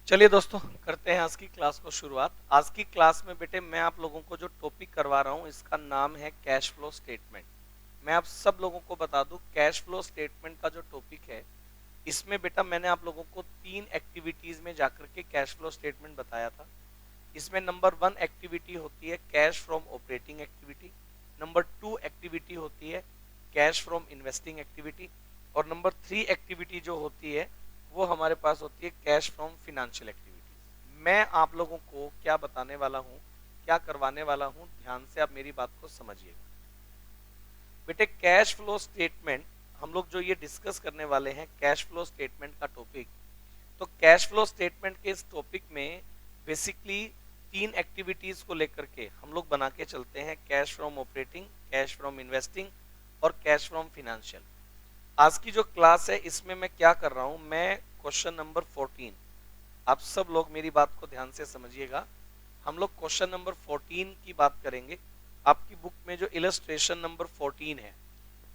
चलिए दोस्तों, करते हैं आज की क्लास को शुरुआत। आज की क्लास में बेटे मैं आप लोगों को जो टॉपिक करवा रहा हूँ इसका नाम है कैश फ्लो स्टेटमेंट। मैं आप सब लोगों को बता दूं, कैश फ्लो स्टेटमेंट का जो टॉपिक है इसमें बेटा मैंने आप लोगों को 3 एक्टिविटीज में जाकर के कैश फ्लो स्टेटमेंट बताया था। इसमें नंबर 1 एक्टिविटी होती है cash from operating activity, number 2 activity होती है कैश फ्रॉम इन्वेस्टिंग एक्टिविटी, और नंबर 3 एक्टिविटी जो होती है वो हमारे पास होती है कैश फ्रॉम फिनेंशियल एक्टिविटीज। मैं आप लोगों को क्या बताने वाला हूँ, क्या करवाने वाला हूँ, ध्यान से आप मेरी बात को समझिएगा। बेटे कैश फ्लो स्टेटमेंट हम लोग जो ये डिस्कस करने वाले हैं, कैश फ्लो स्टेटमेंट का टॉपिक, तो कैश फ्लो स्टेटमेंट के इस टॉपिक में बेसिकली 3 एक्टिविटीज को लेकर के हम लोग बना के चलते हैं, cash from operating, cash from investing और कैश फ्रॉम फिनेंशियल। आज की जो क्लास है इसमें मैं क्या कर रहा हूं, मैं क्वेश्चन नंबर 14, आप सब लोग मेरी बात को ध्यान से समझिएगा। हम लोग क्वेश्चन नंबर 14 की बात करेंगे। आपकी बुक में जो इलस्ट्रेशन नंबर 14 है,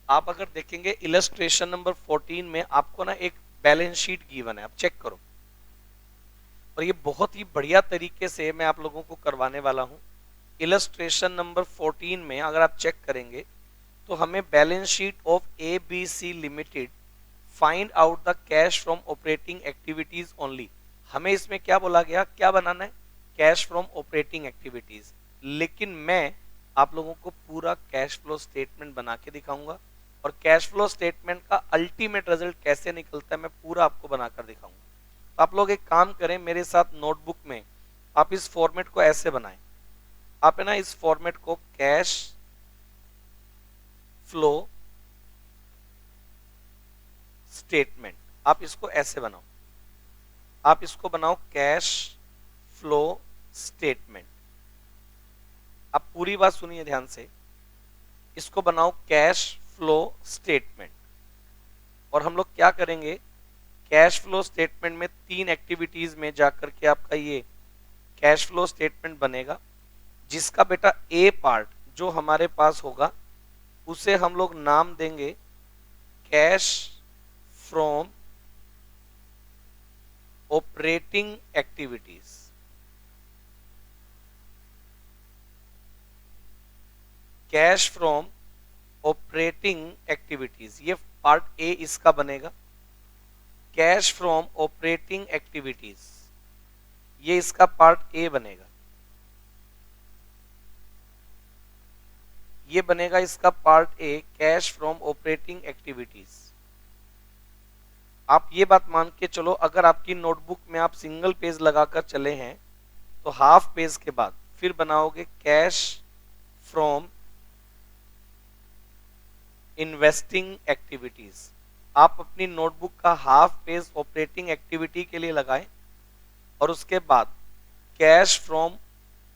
आप अगर देखेंगे इलस्ट्रेशन नंबर 14 में आपको ना एक बैलेंस शीट गिवन है, आप चेक करो। और ये बहुत ही बढ़िया तरीके से मैं आप लोगों को करवाने वाला हूं। इलस्ट्रेशन नंबर 14 में अगर आप चेक करेंगे तो हमें balance sheet of ABC limited, find out the cash from operating activities only. हमें इसमें क्या बोला गया, क्या बनाना है, कैश फ्रॉम ऑपरेटिंग एक्टिविटीज। लेकिन मैं आप लोगों को पूरा कैश फ्लो स्टेटमेंट बना के दिखाऊंगा और कैश फ्लो स्टेटमेंट का अल्टीमेट रिजल्ट कैसे निकलता है मैं पूरा आपको बनाकर दिखाऊंगा। तो आप लोग एक काम करें, मेरे साथ नोटबुक में आप इस फॉर्मेट को ऐसे बनाएं। आप है ना इस फॉर्मेट को कैश फ्लो स्टेटमेंट, आप इसको ऐसे बनाओ, आप इसको बनाओ कैश फ्लो स्टेटमेंट। आप पूरी बात सुनिए ध्यान से, इसको बनाओ कैश फ्लो स्टेटमेंट। और हम लोग क्या करेंगे, कैश फ्लो स्टेटमेंट में 3 एक्टिविटीज में जाकर के आपका ये कैश फ्लो स्टेटमेंट बनेगा, जिसका बेटा ए पार्ट जो हमारे पास होगा उसे हम लोग नाम देंगे cash from operating activities. Cash from operating activities, ये पार्ट ए इसका बनेगा। कैश फ्रॉम ऑपरेटिंग एक्टिविटीज, ये इसका पार्ट ए बनेगा। ये बनेगा इसका part A, cash from operating activities. आप ये बात मान के चलो, अगर आपकी नोटबुक में आप सिंगल पेज लगाकर चले हैं तो हाफ पेज के बाद फिर बनाओगे कैश फ्रॉम इन्वेस्टिंग एक्टिविटीज। आप अपनी नोटबुक का हाफ पेज ऑपरेटिंग एक्टिविटी के लिए लगाएं और उसके बाद कैश फ्रॉम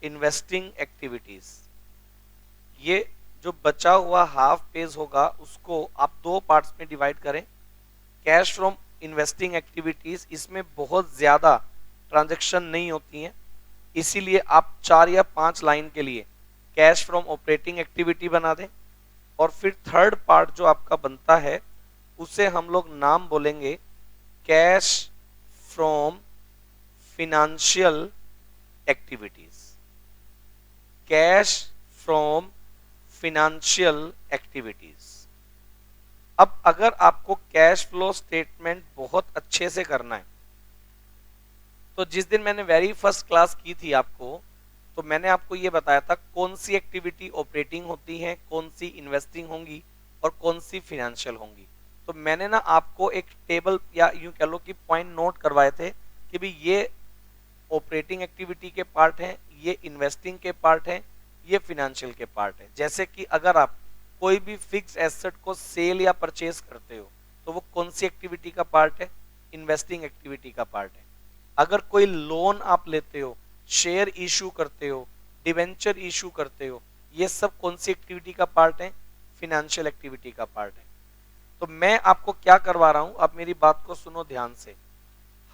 इन्वेस्टिंग एक्टिविटीज। ये जो बचा हुआ हाफ पेज होगा उसको आप 2 पार्ट्स में डिवाइड करें। कैश फ्रॉम इन्वेस्टिंग एक्टिविटीज, इसमें बहुत ज्यादा ट्रांजैक्शन नहीं होती हैं, इसीलिए आप 4 या 5 लाइन के लिए कैश फ्रॉम ऑपरेटिंग एक्टिविटी बना दें। और फिर थर्ड पार्ट जो आपका बनता है उसे हम लोग नाम बोलेंगे cash from financial activities. Cash from financial activities. अब अगर आपको कैश फ्लो स्टेटमेंट बहुत अच्छे से करना है तो जिस दिन मैंने वेरी फर्स्ट क्लास की थी आपको, तो मैंने आपको ये बताया था कौन सी एक्टिविटी ऑपरेटिंग होती है, कौन सी इन्वेस्टिंग होंगी और कौन सी फिनेंशियल होंगी। तो मैंने ना आपको एक टेबल या यूं कह लो कि पॉइंट नोट करवाए थे कि भाई ये ऑपरेटिंग एक्टिविटी के पार्ट हैं, ये इन्वेस्टिंग के पार्ट हैं, ये फिनेंशियल के पार्ट हैं। जैसे कि अगर आप कोई भी फिक्स एसेट को सेल या परचेज करते हो तो वो कौन सी एक्टिविटी का पार्ट है, इन्वेस्टिंग एक्टिविटी का पार्ट है। अगर कोई लोन आप लेते हो, शेयर इशू करते हो, डिवेंचर इशू करते हो, ये सब कौन सी एक्टिविटी का पार्ट है, फिनेंशियल एक्टिविटी का पार्ट है। तो मैं आपको क्या करवा रहा हूं, आप मेरी बात को सुनो ध्यान से।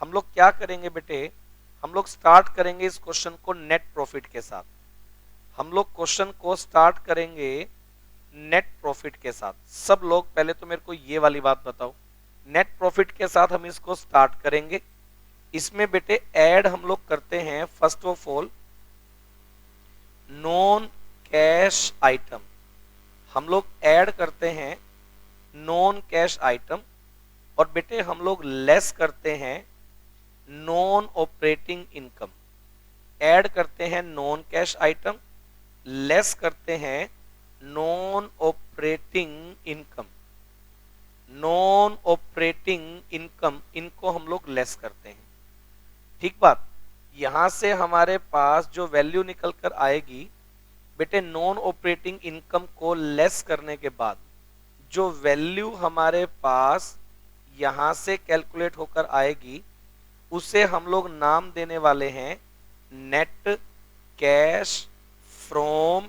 हम लोग क्या करेंगे बेटे, हम लोग स्टार्ट करेंगे इस क्वेश्चन को नेट प्रॉफिट के साथ। हम लोग क्वेश्चन को स्टार्ट करेंगे नेट प्रॉफिट के साथ। सब लोग पहले तो मेरे को ये वाली बात बताओ, नेट प्रॉफिट के साथ हम इसको स्टार्ट करेंगे इसमें बेटे ऐड हम लोग करते हैं first of all non cash item, हम लोग ऐड करते हैं नॉन कैश आइटम, और बेटे हम लोग लेस करते हैं नॉन ऑपरेटिंग इनकम। ऐड करते हैं नॉन कैश आइटम, लेस करते हैं non operating income. Non operating income इनको हम लोग लेस करते हैं। ठीक बात। यहां से हमारे पास जो वैल्यू निकल कर आएगी बेटे, नॉन ऑपरेटिंग इनकम को लेस करने के बाद जो वैल्यू हमारे पास यहां से कैलकुलेट होकर आएगी उसे हम लोग नाम देने वाले हैं net cash from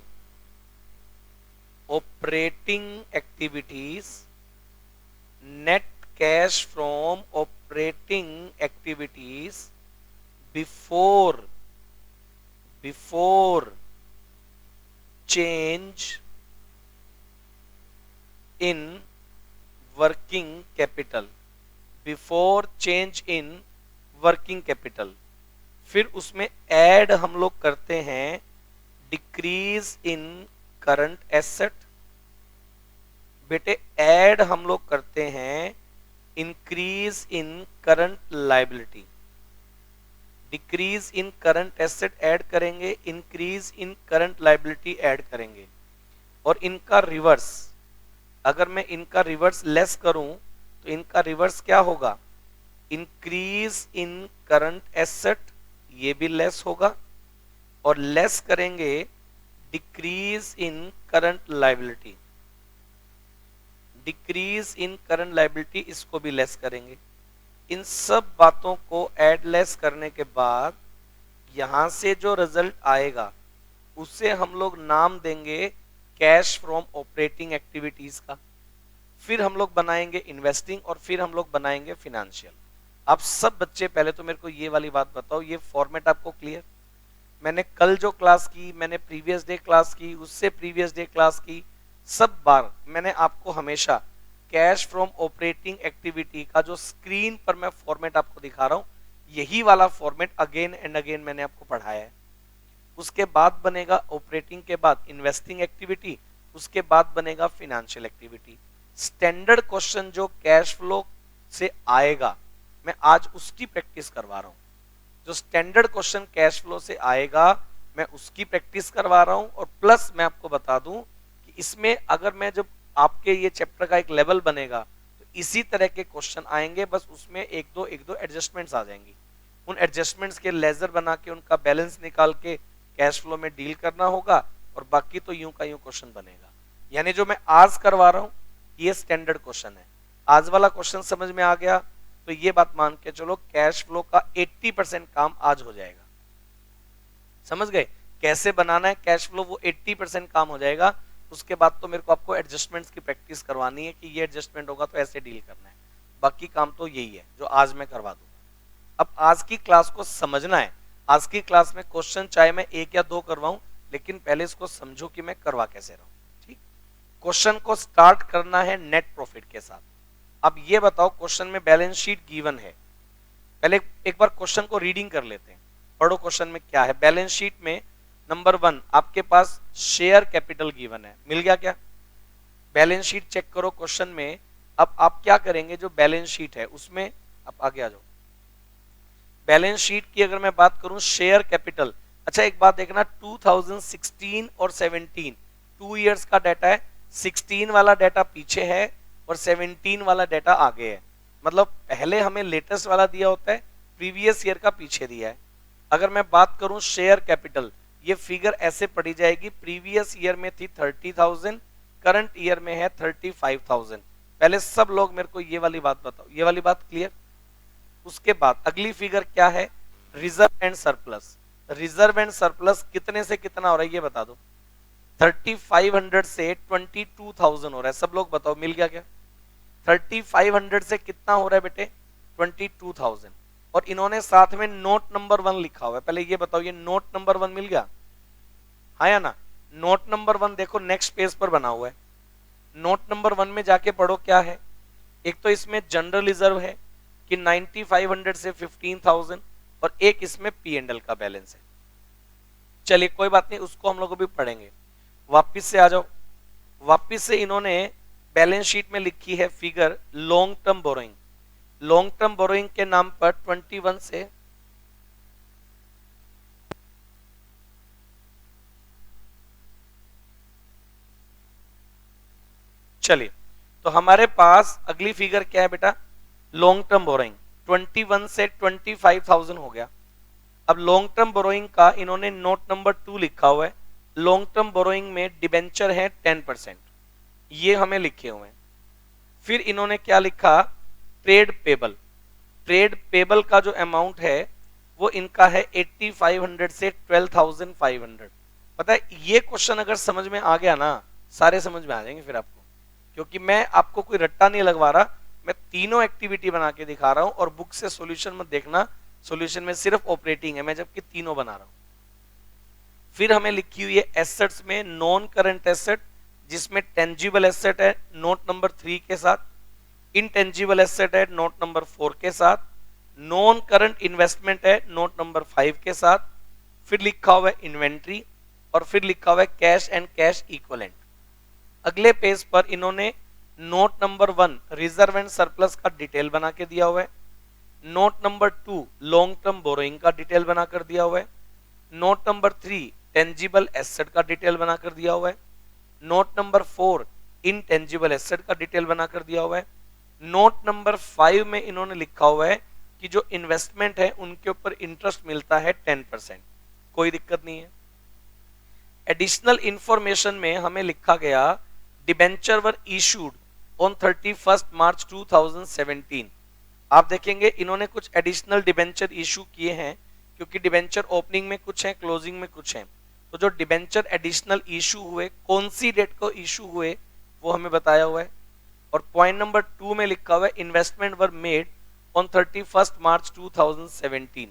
operating activities. Net cash from operating activities before change in working capital. Before change in working capital. फिर उसमें ऐड हम लोग करते हैं डिक्रीज इन करंट एसेट। बेटे ऐड हम लोग करते हैं increase in current liability. Decrease in current asset add करेंगे, increase in current liability add करेंगे। और इनका रिवर्स, अगर मैं इनका रिवर्स लेस करूं तो इनका रिवर्स क्या होगा? इंक्रीज इन करंट एसेट, ये भी लेस होगा। और लेस करेंगे decrease in current liability. Decrease in current liability, इसको भी लेस करेंगे। इन सब बातों को ऐड लेस करने के बाद यहां से जो रिजल्ट आएगा उसे हम लोग नाम देंगे कैश फ्रॉम ऑपरेटिंग एक्टिविटीज का। फिर हम लोग बनाएंगे इन्वेस्टिंग, और फिर हम लोग बनाएंगे फिनेंशियल। आप सब बच्चे पहले तो मेरे को ये वाली बात बताओ, ये फॉर्मेट आपको क्लियर? मैंने कल जो क्लास की, मैंने प्रीवियस डे क्लास की, उससे प्रीवियस डे क्लास की, सब बार मैंने आपको हमेशा कैश फ्रॉम ऑपरेटिंग एक्टिविटी का जो स्क्रीन पर मैं फॉर्मेट आपको दिखा रहा हूं, यही वाला फॉर्मेट अगेन एंड अगेन मैंने आपको पढ़ाया है। उसके बाद बनेगा ऑपरेटिंग के बाद इन्वेस्टिंग एक्टिविटी, उसके बाद बनेगा फिनेंशियल एक्टिविटी। स्टैंडर्ड क्वेश्चन जो कैश फ्लो से आएगा मैं आज उसकी प्रैक्टिस करवा रहा हूं। जो स्टैंडर्ड क्वेश्चन कैश फ्लो से आएगा मैं उसकी प्रैक्टिस करवा रहा हूं। और प्लस मैं आपको बता दूं कि इसमें अगर मैं जब आपके ये चैप्टर का एक लेवल बनेगा तो इसी तरह के क्वेश्चन आएंगे, बस उसमें एक दो एडजस्टमेंट्स आ जाएंगी। उन एडजस्टमेंट्स के लेजर बना के उनका बैलेंस निकाल के कैश फ्लो में डील करना होगा, और बाकी तो यूं का यूं क्वेश्चन बनेगा। यानी जो मैं आज करवा रहा हूं ये स्टैंडर्ड क्वेश्चन है। आज वाला क्वेश्चन समझ में आ गया तो ये बात मान के चलो कैश फ्लो का 80% काम आज हो जाएगा। समझ गए कैसे बनाना है कैश फ्लो? वो 80% काम हो जाएगा। उसके बाद तो मेरे को आपको एडजस्टमेंट्स की प्रैक्टिस करवानी है कि ये एडजस्टमेंट होगा तो ऐसे डील करना है। बाकी काम तो यही है जो आज मैं करवा दूंगा। अब आज की क्लास को समझना है। आज की क्लास में क्वेश्चन चाहे मैं 1 या 2 करवाऊं, लेकिन पहले इसको समझो कि मैं करवा कैसे रहा हूं। ठीक, क्वेश्चन को स्टार्ट करना है नेट प्रॉफिट के साथ। अब ये बताओ, क्वेश्चन में बैलेंस शीट गिवन है। पहले एक बार क्वेश्चन को रीडिंग कर लेते हैं। पढ़ो क्वेश्चन में क्या है। बैलेंस शीट में नंबर 1 आपके पास शेयर कैपिटल गिवन है। मिल गया क्या? बैलेंस शीट चेक करो क्वेश्चन में। अब आप क्या करेंगे, जो बैलेंस शीट है उसमें आप आगे आ जाओ। बैलेंस शीट की अगर मैं बात करूं शेयर कैपिटल, अच्छा एक बात देखना, 2016 और 17 2 इयर्स का डाटा है। 16 वाला डाटा पीछे है और 17 वाला डाटा आगे है। मतलब पहले हमें लेटेस्ट वाला दिया होता है, प्रीवियस ईयर का पीछे दिया है। अगर मैं बात करूं शेयर कैपिटल, ये फिगर ऐसे पढ़ी जाएगी, प्रीवियस ईयर में थी 30,000, करंट ईयर में है 35,000। पहले सब लोग मेरे को ये वाली बात बताओ, ये वाली बात क्लियर? उसके बाद अगली फिगर क्या है? Reserve and surplus. Reserve and surplus कितने से कितना हो रहा है ये बता दो। 3500 से 22,000 हो रहा है। सब लोग बताओ मिल गया क्या? 3500 से कितना हो रहा है बेटे? 22,000। और इन्होंने साथ में नोट नंबर 1 लिखा हुआ है। पहले ये बताओ, ये नोट नंबर 1 मिल गया? हाँ या ना? नोट नंबर 1 देखो नेक्स्ट पेज पर बना हुआ है। नोट नंबर 1 में जाके पढ़ो क्या है। एक तो इसमें जनरल रिजर्व है, कि 9500 से 15000 और एक इसमें पी एंड एल का बैलेंस है। चलिए कोई बात नहीं, उसको हम लोग भी पढ़ेंगे। वापिस से आ जाओ। वापिस से इन्होंने बैलेंस शीट में लिखी है figure long term borrowing. Long term borrowing के नाम पर 21 से चलिए, तो हमारे पास अगली फिगर क्या है बेटा, लॉन्ग टर्म बोरोइंग 21 से 25,000 हो गया। अब लॉन्ग टर्म बोरोइंग का इन्होंने नोट नंबर 2 लिखा हुआ है। लॉन्ग टर्म बोरोइंग में डिबेंचर है 10%, ये हमें लिखे हुए हैं। फिर इन्होंने क्या लिखा, ट्रेड पेबल। ट्रेड पेबल का जो अमाउंट है वो इनका है 8500 से 12,500। पता है ये क्वेश्चन अगर समझ में आ गया ना, सारे समझ में आ जाएंगे फिर आपको, क्योंकि मैं आपको कोई रट्टा नहीं लगवा रहा, मैं तीनों एक्टिविटी बना के दिखा रहा हूं। और बुक से सॉल्यूशन मत देखना, सॉल्यूशन में सिर्फ ऑपरेटिंग है, मैं जबकि तीनों बना रहा हूं। फिर हमें लिखी हुई है एसेट्स में नॉन करंट एसेट, जिसमें टेंजिबल एसेट है नोट नंबर 3 के साथ, इनटेंजिबल एसेट है नोट नंबर 4 के साथ, नॉन करंट इन्वेस्टमेंट है नोट नंबर 5 के साथ, फिर लिखा हुआ है इन्वेंट्री, और फिर लिखा हुआ है कैश एंड कैश इक्विवेलेंट। अगले पेज पर इन्होंने note number 1 reserve and surplus का डिटेल बना के दिया हुआ है। Note number 2 long term borrowing का डिटेल बनाकर दिया हुआ है। नोट नंबर 3 टेंजिबल एसेट का डिटेल बनाकर दिया हुआ है। नोट नंबर 4 इनटेंजिबल एसेट का डिटेल बनाकर दिया हुआ है। नोट नंबर 5 में इन्होंने लिखा हुआ है कि जो इन्वेस्टमेंट है उनके ऊपर इंटरेस्ट मिलता है 10%, कोई दिक्कत नहीं है। एडिशनल इंफॉर्मेशन में हमें लिखा गया डिबेंचर वर इशूड ऑन 31 मार्च 2017। आप देखेंगे इन्होंने कुछ एडिशनल डिबेंचर इशू किए हैं, क्योंकि डिबेंचर ओपनिंग में कुछ है, क्लोजिंग में कुछ है। तो जो डिबेंचर एडिशनल इशू हुए, कौन सी डेट को इशू हुए, वो हमें बताया हुआ है। और पॉइंट नंबर 2 में लिखा हुआ है इन्वेस्टमेंट वर मेड ऑन 31 मार्च 2017।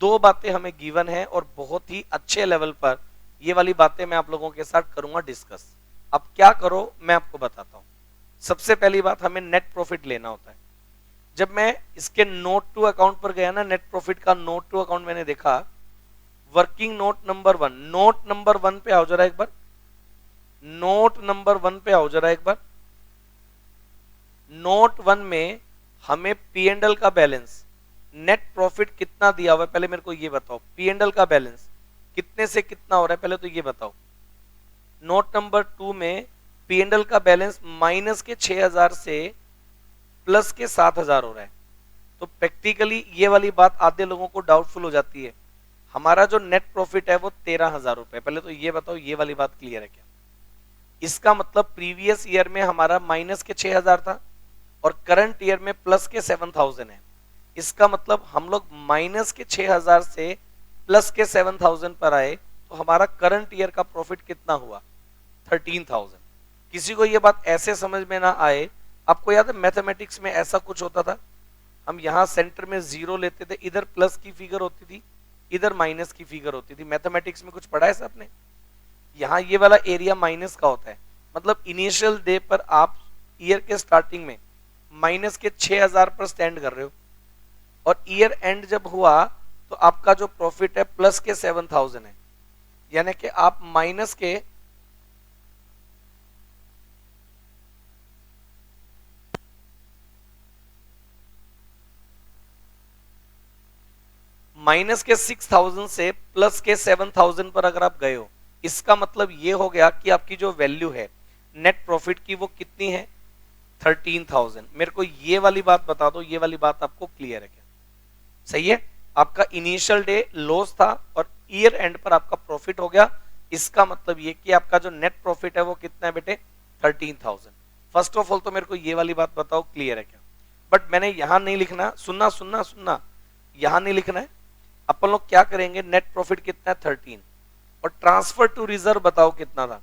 दो बातें हमें गिवन है और बहुत ही अच्छे लेवल पर ये वाली बातें मैं आप लोगों के साथ करूंगा डिस्कस। अब क्या करो मैं आपको बताता हूं। सबसे पहली बात, हमें नेट प्रॉफिट लेना होता है। जब मैं इसके नोट टू अकाउंट पर गया ना, नेट प्रॉफिट का नोट टू अकाउंट मैंने देखा, working note number 1, note number 1 पे आओ जरा एक बार, नोट नंबर 1 पे आओ जरा एक बार। नोट 1 में हमें पी एंड एल का बैलेंस, नेट प्रॉफिट कितना दिया हुआ है पहले मेरे को ये बताओ। पी एंड एल का बैलेंस कितने से कितना हो रहा है पहले तो ये बताओ। नोट नंबर 2 में पी एंड एल का बैलेंस माइनस के 6000 से प्लस के 7000 हो रहा है। तो प्रैक्टिकली ये वाली बात आधे लोगों को डाउटफुल हो जाती है। हमारा जो नेट प्रॉफिट है वो 13,000 रुपए। पहले तो ये बताओ ये वाली बात क्लियर है क्या? इसका मतलब प्रीवियस ईयर में हमारा माइनस के 6000 था और करंट ईयर में प्लस के 7000 है। इसका मतलब हम लोग माइनस के 6000 से प्लस के 7000 पर आए, तो हमारा करंट ईयर का प्रॉफिट कितना हुआ? 13,000। किसी को ये बात ऐसे समझ में ना आए, आपको याद है मैथमेटिक्स में ऐसा कुछ होता था, हम यहां सेंटर में जीरो लेते थे, इधर प्लस की फिगर होती थी, इधर माइनस की फिगर होती थी। मैथमेटिक्स में कुछ पढ़ा है आपने? यहाँ ये वाला एरिया माइनस का होता है, मतलब इनिशियल डे पर आप ईयर के स्टार्टिंग में माइनस के 6000 पर स्टैंड कर रहे हो, और ईयर एंड जब हुआ तो आपका जो प्रॉफिट है प्लस के 7000 है। यानी कि आप माइनस के माइनस के 6000 से प्लस के 7000 पर अगर आप गए हो, इसका मतलब ये हो गया कि आपकी जो वैल्यू है नेट प्रॉफिट की वो कितनी है? 13,000। मेरे को ये वाली बात बता दो, ये वाली बात आपको क्लियर है क्या? सही है, आपका इनिशियल डे लॉस था और ईयर एंड पर आपका प्रॉफिट हो गया। इसका मतलब ये कि आपका जो नेट प्रॉफिट है वो कितना है बेटे? 13,000। फर्स्ट ऑफ ऑल तो मेरे को ये वाली बात बताओ क्लियर है क्या? बट मैंने यहां नहीं लिखना, सुनना सुनना सुनना, यहां नहीं लिखना है। अपन लोग क्या करेंगे, नेट प्रॉफिट कितना है? 13, और ट्रांसफर टू रिजर्व बताओ कितना था?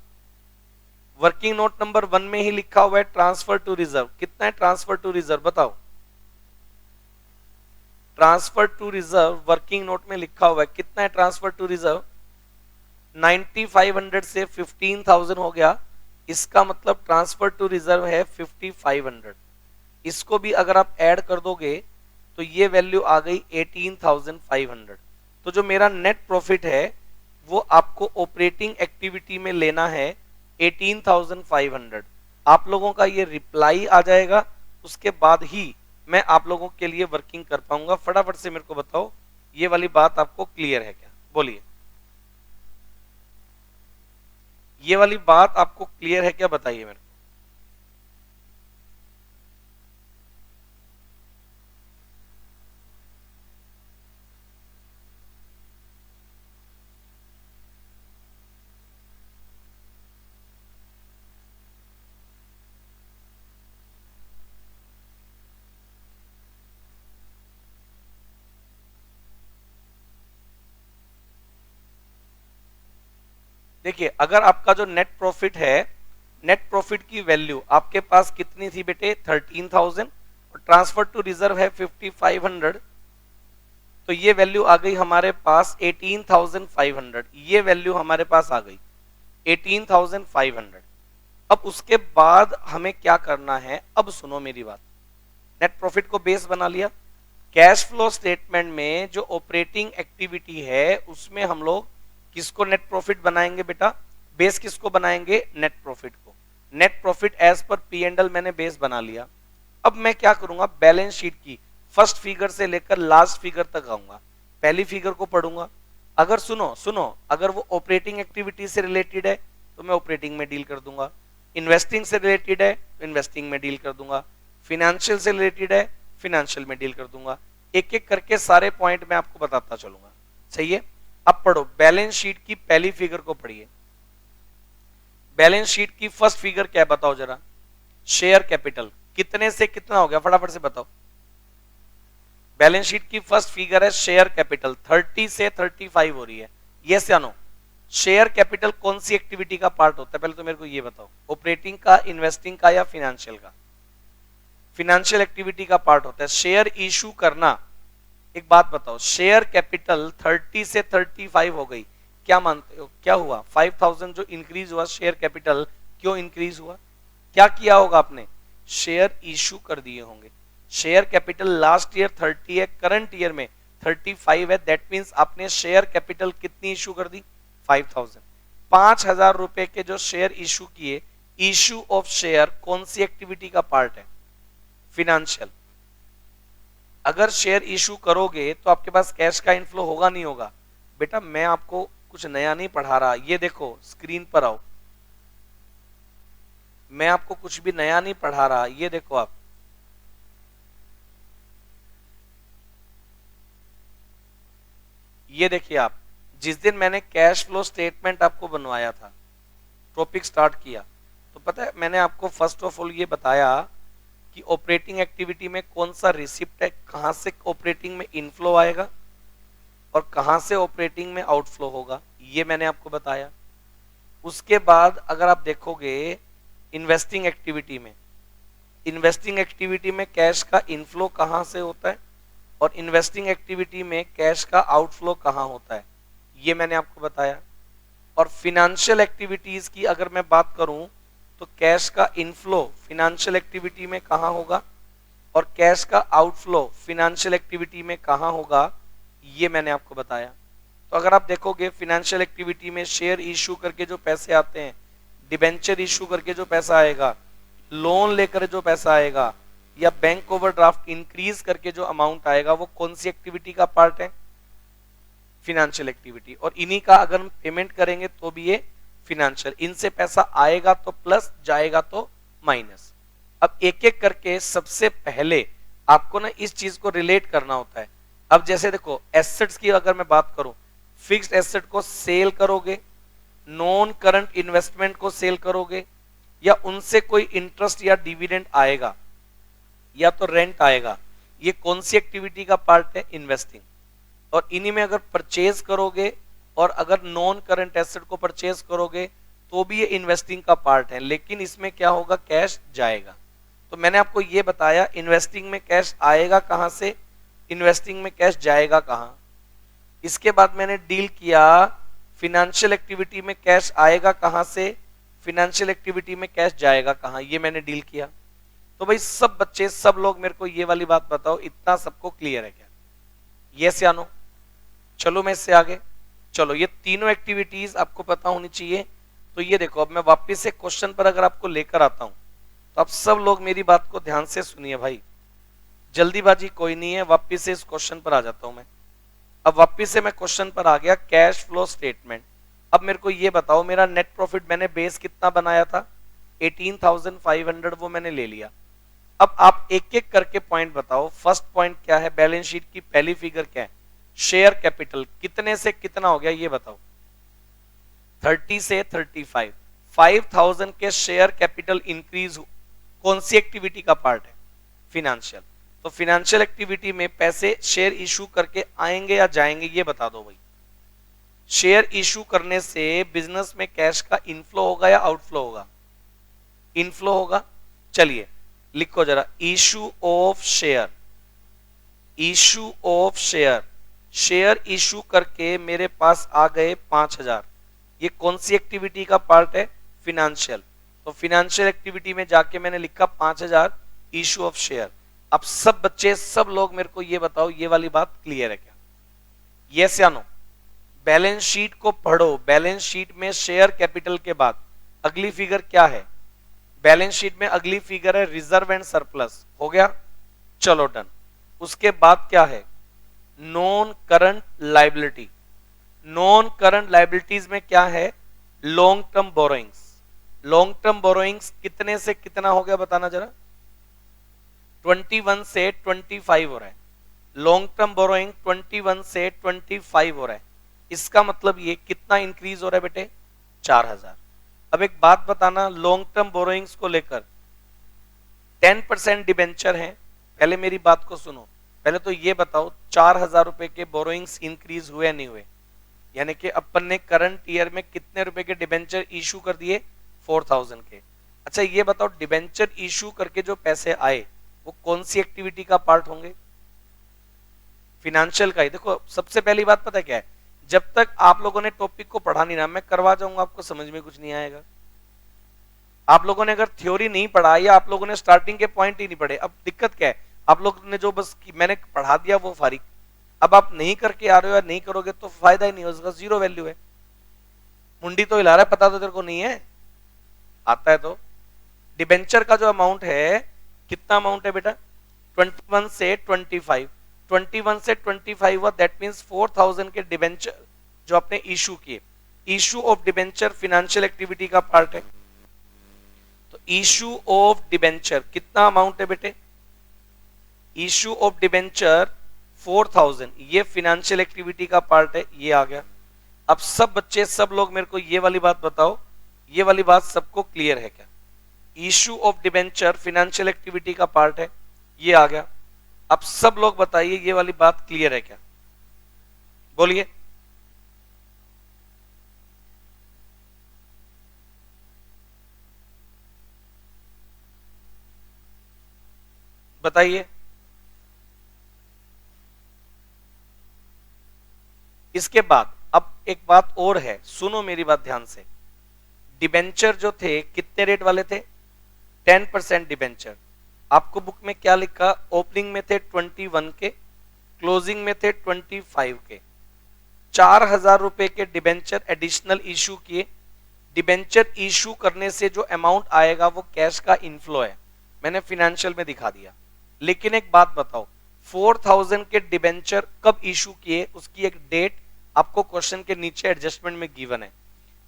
वर्किंग नोट नंबर 1 में ही लिखा हुआ है ट्रांसफर टू रिजर्व। कितना है ट्रांसफर टू रिजर्व बताओ? Transfer to reserve working note में लिखा हुआ है, कितना है ट्रांसफर टू रिजर्व? 9500 से 15,000 हो गया। इसका मतलब ट्रांसफर टू रिजर्व है 5500। इसको भी अगर आप ऐड कर दोगे तो ये वैल्यू आ गई 18,500। तो जो मेरा नेट प्रॉफिट है वो आपको ऑपरेटिंग एक्टिविटी में लेना है 18,500। आप लोगों का ये रिप्लाई आ जाएगा, उसके बाद ही मैं आप लोगों के लिए वर्किंग कर पाऊंगा। फटाफट से मेरे को बताओ ये वाली बात आपको क्लियर है क्या, बोलिए। ये वाली बात आपको क्लियर है क्या, बताइए मेरे को। देखिए अगर आपका जो नेट प्रॉफिट है, नेट प्रॉफिट की वैल्यू आपके पास कितनी थी बेटे, 13,000, और ट्रांसफर टू रिजर्व है 5,500, तो ये वैल्यू आ गई हमारे पास 18,500। ये वैल्यू हमारे पास आ गई 18,500। अब उसके बाद हमें क्या करना है, अब सुनो मेरी बात। नेट प्रॉफिट को बेस बना लिया, कैश फ्लो स्टेटमेंट में जो ऑपरेटिंग एक्टिविटी है उसमें हम लोग किसको नेट प्रॉफिट बनाएंगे बेटा, बेस किसको बनाएंगे, नेट प्रॉफिट को। नेट प्रॉफिट एज पर पी एंड एल मैंने बेस बना लिया। अब मैं क्या करूंगा, बैलेंस शीट की फर्स्ट फिगर से लेकर लास्ट फिगर तक आऊंगा, पहली फिगर को पढ़ूंगा। अगर सुनो सुनो, अगर वो ऑपरेटिंग एक्टिविटी से रिलेटेड है तो मैं ऑपरेटिंग में डील कर दूंगा, इन्वेस्टिंग से रिलेटेड है तो इन्वेस्टिंग में डील कर दूंगा, फिनेंशियल से रिलेटेड है फिनेंशियल में डील कर दूंगा। एक एक करके सारे पॉइंट मैं आपको बताता चलूंगा, सही है। अब पढ़ो, बैलेंस शीट की पहली फिगर को पढ़िए। बैलेंस शीट की फर्स्ट फिगर क्या है बताओ जरा, शेयर कैपिटल कितने से कितना हो गया, फटाफट से बताओ। बैलेंस शीट की फर्स्ट फिगर है शेयर कैपिटल, 30 से 35 हो रही है, यस या नो। शेयर कैपिटल कौन सी एक्टिविटी का पार्ट होता है, पहले तो मेरे को ये बताओ, ऑपरेटिंग का, इन्वेस्टिंग का या फिनेंशियल का। फिनेंशियल एक्टिविटी का पार्ट होता है। शेयर इशू करना, एक बात बताओ, शेयर कैपिटल 30 से 35 हो गई, क्या मानते हो क्या हुआ, 5,000 जो इंक्रीज हुआ शेयर कैपिटल, क्यों इंक्रीज हुआ, क्या किया होगा आपने, शेयर इशू कर दिए होंगे। शेयर कैपिटल लास्ट ईयर 30 है, करंट ईयर में 35 है, दैट मींस आपने शेयर कैपिटल कितनी इशू कर दी, 5,000। 5,000 रुपए के जो शेयर इशू किए, इशू ऑफ शेयर कौन सी एक्टिविटी का पार्ट है, फिनेंशियल। अगर शेयर इशू करोगे तो आपके पास कैश का इनफ्लो होगा नहीं होगा, बेटा मैं आपको कुछ नया नहीं पढ़ा रहा, ये देखो स्क्रीन पर आओ, मैं आपको कुछ भी नया नहीं पढ़ा रहा, ये देखो आप, ये देखिए आप, जिस दिन मैंने कैश फ्लो स्टेटमेंट आपको बनवाया था, टॉपिक स्टार्ट किया, तो पता है मैंने आपको फर्स्ट ऑफ ऑल ये बताया कि ऑपरेटिंग एक्टिविटी में कौन सा रिसिप्ट है, कहां से ऑपरेटिंग में इनफ्लो आएगा और कहां से ऑपरेटिंग में आउटफ्लो होगा, ये मैंने आपको बताया। उसके बाद अगर आप देखोगे इन्वेस्टिंग एक्टिविटी में, इन्वेस्टिंग एक्टिविटी में कैश का इनफ्लो कहां से होता है और इन्वेस्टिंग एक्टिविटी में कैश का आउटफ्लो कहां होता है, ये मैंने आपको बताया। और फिनेंशियल एक्टिविटीज की अगर मैं बात करूं तो कैश का इनफ्लो फिनेंशियल एक्टिविटी में कहां होगा और कैश का आउटफ्लो फिनेंशियल एक्टिविटी में कहां होगा, ये मैंने आपको बताया। तो अगर आप देखोगे फिनेंशियल एक्टिविटी में शेयर इशू करके जो पैसे आते हैं, डिबेंचर इशू करके जो पैसा आएगा, लोन लेकर जो पैसा आएगा, या बैंक ओवरड्राफ्ट इंक्रीज करके जो अमाउंट आएगा, वो कौन सी एक्टिविटी का पार्ट है, फिनेंशियल एक्टिविटी। और इन्हीं का अगर हम पेमेंट करेंगे तो भी ये फिनेंशियल, इनसे पैसा आएगा तो प्लस, जाएगा तो माइनस। अब एक एक करके सबसे पहले आपको ना इस चीज को रिलेट करना होता है। अब जैसे देखो एसेट्स की अगर मैं बात करूं, फिक्स्ड एसेट को सेल करोगे, नॉन करंट इन्वेस्टमेंट को सेल करोगे, या उनसे कोई इंटरेस्ट या डिविडेंड आएगा या तो रेंट आएगा, ये कौन सी एक्टिविटी का पार्ट है, इन्वेस्टिंग। और इन्हीं में अगर परचेज करोगे और अगर नॉन करंट एसेट को परचेज करोगे तो भी ये इन्वेस्टिंग का पार्ट है, लेकिन इसमें क्या होगा, कैश जाएगा। तो मैंने आपको ये बताया इन्वेस्टिंग में कैश आएगा कहां से, इन्वेस्टिंग में कैश जाएगा कहां। इसके बाद मैंने डील किया फिनेंशियल एक्टिविटी में कैश आएगा कहां से, फिनेंशियल एक्टिविटी में कैश जाएगा कहां, ये मैंने डील किया। तो भाई सब बच्चे सब लोग मेरे को ये वाली बात बताओ, इतना सबको क्लियर है क्या? यस या नो? चलो मैं इससे आगे, चलो ये तीनों एक्टिविटीज आपको पता होनी चाहिए। तो ये देखो, अब मैं वापस से क्वेश्चन पर अगर आपको लेकर आता हूं, तो आप सब लोग मेरी बात को ध्यान से सुनिए भाई, जल्दीबाजी कोई नहीं है। वापस से इस क्वेश्चन पर आ जाता हूं मैं। अब वापस से मैं क्वेश्चन पर आ गया, कैश फ्लो स्टेटमेंट। अब मेरे को ये बताओ, मेरा नेट प्रॉफिट मैंने बेस कितना बनाया था? 18,500, वो मैंने ले लिया। अब आप एक एक करके पॉइंट बताओ। फर्स्ट पॉइंट क्या है? बैलेंस शीट की पहली फिगर क्या है? शेयर कैपिटल कितने से कितना हो गया ये बताओ? 30 से 35। 5,000 के शेयर कैपिटल इंक्रीज कौन सी एक्टिविटी का पार्ट है? फिनेंशियल। तो फिनेंशियल एक्टिविटी में पैसे शेयर इशू करके आएंगे या जाएंगे ये बता दो भाई। शेयर इशू करने से बिजनेस में कैश का इनफ्लो होगा या आउटफ्लो होगा? इनफ्लो होगा। चलिए लिखो जरा, issue of share. Issue of share, share issue करके मेरे पास आ गए 5,000। ये कौन सी एक्टिविटी का पार्ट है? फिनेंशियल। तो फिनेंशियल एक्टिविटी में जाके मैंने लिखा 5,000 इशू ऑफ शेयर। अब सब बच्चे सब लोग मेरे को ये बताओ, ये वाली बात क्लियर है क्या? यस या नो? बैलेंस शीट को पढ़ो। बैलेंस शीट में शेयर कैपिटल के बाद अगली फिगर क्या है? बैलेंस शीट में अगली फिगर है रिजर्व एंड सरप्लस। हो गया, चलो डन। उसके बाद क्या है? Non current liability. Non current liabilities में क्या है? Long term borrowings. Long term borrowings कितने से कितना हो गया बताना जरा? 21 से 25 हो रहा है। लॉन्ग टर्म बोरोइंग 21 से 25 हो रहा है। इसका मतलब ये कितना इंक्रीज हो रहा है बेटे? 4,000। अब एक बात बताना, लॉन्ग टर्म बोरोइंग्स को लेकर 10% डिबेंचर है। पहले मेरी बात को सुनो, पहले तो ये बताओ 4,000 रुपए के बोरोइंग्स इंक्रीज हुए नहीं हुए? यानी कि अपन ने करंट ईयर में कितने रुपए के डिबेंचर इशू कर दिए? 4,000 के। अच्छा ये बताओ, डिबेंचर इशू करके जो पैसे आए वो कौन सी एक्टिविटी का पार्ट होंगे? फिनेंशियल का ही। देखो सबसे पहली बात पता क्या है, जब तक आप लोगों ने टॉपिक को पढ़ा नहीं ना, मैं करवा जाऊंगा, आपको समझ में कुछ नहीं आएगा। आप लोगों ने अगर थ्योरी नहीं पढ़ा या आप लोगों ने स्टार्टिंग के पॉइंट ही नहीं पढ़े, अब दिक्कत क्या है? आप लोगों ने जो बस मैंने पढ़ा दिया वो फारिग। अब आप नहीं करके आ रहे हो या नहीं करोगे तो फायदा ही नहीं हो, उसका जीरो वैल्यू है। मुंडी तो हिला रहा है, पता तो तेरे को नहीं है, आता है तो। डिबेंचर का जो अमाउंट है, कितना अमाउंट है बेटा? 21 से 25। 21 से 25 हुआ, दैट मींस 4,000 के डिबेंचर जो आपने इशू किए। Issue of debenture financial activity का पार्ट है। तो इशू ऑफ डिबेंचर कितना अमाउंट है बेटे? इशू ऑफ डिबेंचर 4,000, ये फिनेंशियल एक्टिविटी का पार्ट है, ये आ गया। अब सब बच्चे सब लोग मेरे को ये वाली बात बताओ, ये वाली बात सबको क्लियर है क्या? Issue of debenture financial activity का पार्ट है, ये आ गया। अब सब लोग बताइए ये वाली बात क्लियर है क्या? बोलिए। बताइए। इसके बाद अब एक बात और है, सुनो मेरी बात ध्यान से। डिबेंचर जो थे कितने रेट वाले थे? 10% डिबेंचर। आपको बुक में क्या लिखा? ओपनिंग में थे 21 के, क्लोजिंग में थे 25 के। 4,000 रुपए के डिबेंचर एडिशनल इशू किए। डिबेंचर इशू करने से जो अमाउंट आएगा वो कैश का इनफ्लो है, मैंने फिनेंशियल में दिखा दिया। लेकिन एक बात बताओ, 4,000 के डिबेंचर कब इशू किए, उसकी एक डेट आपको क्वेश्चन के नीचे एडजस्टमेंट में गिवन है।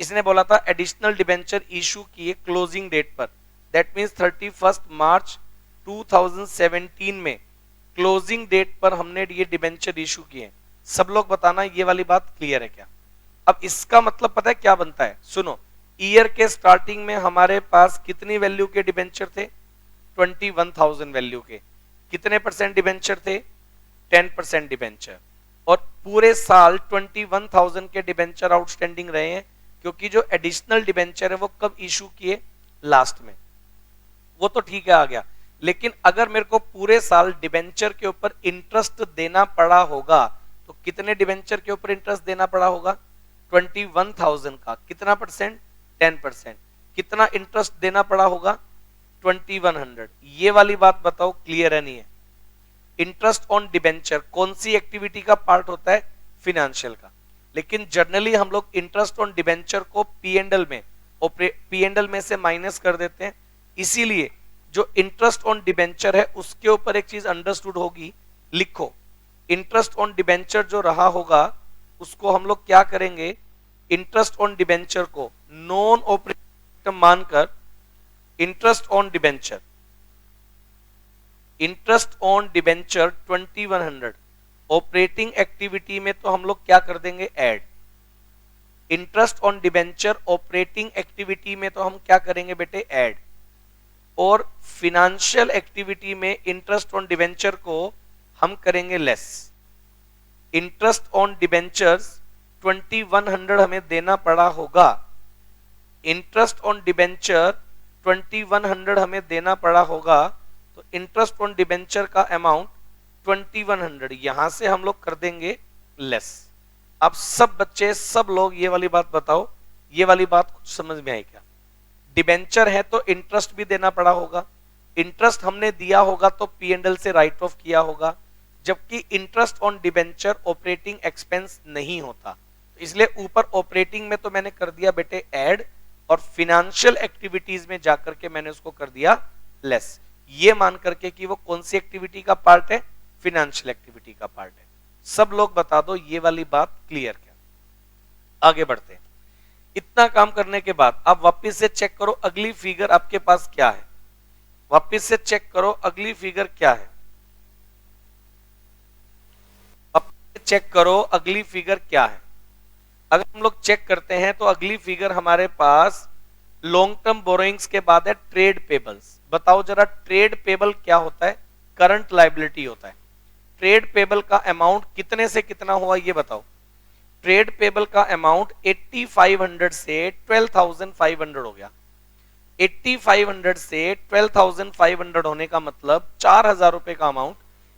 इसने बोला था एडिशनल डिबेंचर इशू किए क्लोजिंग डेट पर, दैट मींस 31 मार्च 2017 में क्लोजिंग डेट पर हमने ये डिबेंचर इशू किए। सब लोग बताना ये वाली बात क्लियर है क्या? अब इसका मतलब पता है क्या बनता है? सुनो, ईयर के स्टार्टिंग में हमारे पास कितनी वैल्यू के डिबेंचर थे? 21,000 वैल्यू के। कितने परसेंट डिबेंचर थे? 10% डिबेंचर। और पूरे साल 21,000 के डिबेंचर आउटस्टैंडिंग रहे हैं, क्योंकि जो एडिशनल डिबेंचर है वो कब इशू किए? लास्ट में। वो तो ठीक है, आ गया। लेकिन अगर मेरे को पूरे साल डिबेंचर के ऊपर इंटरेस्ट देना पड़ा होगा तो कितने डिबेंचर के ऊपर इंटरेस्ट देना पड़ा होगा? 21,000 का कितना परसेंट? 10%। कितना इंटरेस्ट देना पड़ा होगा? 2100। ये वाली बात बताओ क्लियर है नहीं है? इंटरेस्ट ऑन डिबेंचर कौन सी एक्टिविटी का पार्ट होता है? फिनेंशियल का। लेकिन जनरली हम लोग इंटरेस्ट ऑन डिबेंचर को पी एंड एल में से माइनस कर देते हैं। इसीलिए जो इंटरेस्ट ऑन डिबेंचर है उसके ऊपर एक चीज अंडरस्टूड होगी, लिखो। इंटरेस्ट ऑन डिबेंचर जो रहा होगा उसको हम लोग क्या करेंगे, इंटरेस्ट ऑन डिबेंचर को नॉन ऑपरेटिंग मानकर interest on debenture 2100 operating activity में तो हम लोग क्या कर देंगे, add. Interest on debenture operating activity में तो हम क्या करेंगे बेटे, ऐड। और फिनेंशियल एक्टिविटी में इंटरेस्ट ऑन डिबेंचर को हम करेंगे लेस। इंटरेस्ट ऑन डिबेंचर्स 2100 हमें देना पड़ा होगा। इंटरेस्ट ऑन डिबेंचर 2100 हमें देना पड़ा होगा, तो इंटरेस्ट ऑन डिबेंचर का अमाउंट 2100 यहां से हम लोग कर देंगे लेस। अब सब बच्चे सब लोग ये वाली बात बताओ, ये वाली बात कुछ समझ में आई क्या? डिबेंचर है तो इंटरेस्ट भी देना पड़ा होगा, इंटरेस्ट हमने दिया होगा तो पी एंड एल से राइट ऑफ किया होगा, जबकि interest on debenture operating expense नहीं होता, इसलिए ऊपर ऑपरेटिंग में तो मैंने कर दिया बेटे ऐड, और फिनेंशियल एक्टिविटीज में जाकर के मैंने उसको कर दिया लेस, ये मान करके कि वो कौन सी एक्टिविटी का पार्ट है, फिनेंशियल एक्टिविटी का पार्ट है। सब लोग बता दो ये वाली बात क्लियर क्या? आगे बढ़ते हैं। इतना काम करने के बाद आप वापस से चेक करो अगली फिगर आपके पास क्या है, वापस से चेक करो अगली फिगर क्या है, चेक करो अगली फिगर क्या है। अगर हम लोग चेक करते हैं तो अगली फिगर हमारे पास लॉन्ग टर्म बोरोइंग्स के बाद है ट्रेड पेबल्स। बताओ जरा ट्रेड पेबल क्या होता है? करंट लायबिलिटी होता है। ट्रेड पेबल का अमाउंट कितने से कितना हुआ ये बताओ। ट्रेड पेबल का अमाउंट 8500 से 12500 हो गया। 8500 से 12500 होने का मतलब 4000 रुपए का अमाउंट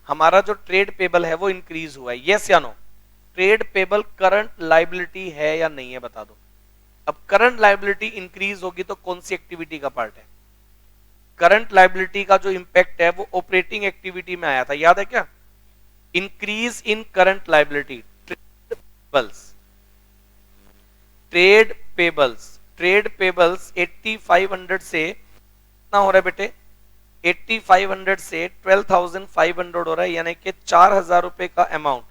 हमारा जो ट्रेड पेबल है वो इंक्रीज हुआ है। यस या no? Trade payable current liability है या नहीं है बता दो। अब करंट लायबिलिटी इंक्रीज होगी तो कौन सी एक्टिविटी का पार्ट है? करंट लायबिलिटी का जो इंपैक्ट है वो ऑपरेटिंग एक्टिविटी में आया था, याद है क्या? Increase in current liability. Trade payables 8500 से कितना हो रहा है बेटे? 8500 से 12500 हो रहा है, यानी कि 4000 रुपए का अमाउंट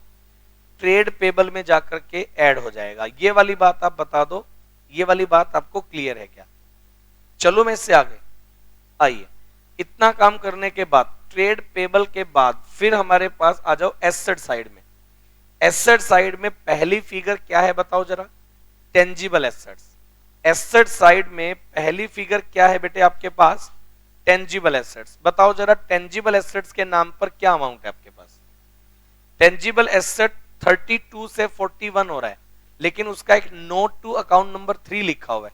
ट्रेड पेबल में जाकर के ऐड हो जाएगा। ये वाली बात आप बता दो, ये वाली बात आपको क्लियर है क्या? चलो मैं इससे आगे आइए। इतना काम करने के बाद ट्रेड पेबल के बाद फिर हमारे पास आ जाओ एसेट साइड में। एसेट साइड में पहली फिगर क्या है बताओ जरा? Tangible assets. एसेट साइड में पहली फिगर क्या है बेटे आपके पास? Tangible assets. बताओ जरा टेंजिबल एसेट्स के नाम पर क्या अमाउंट है आपके पास? टेंजिबल एसेट 32 से 41 हो रहा है, लेकिन उसका एक नोट टू अकाउंट नंबर 3 लिखा हुआ है।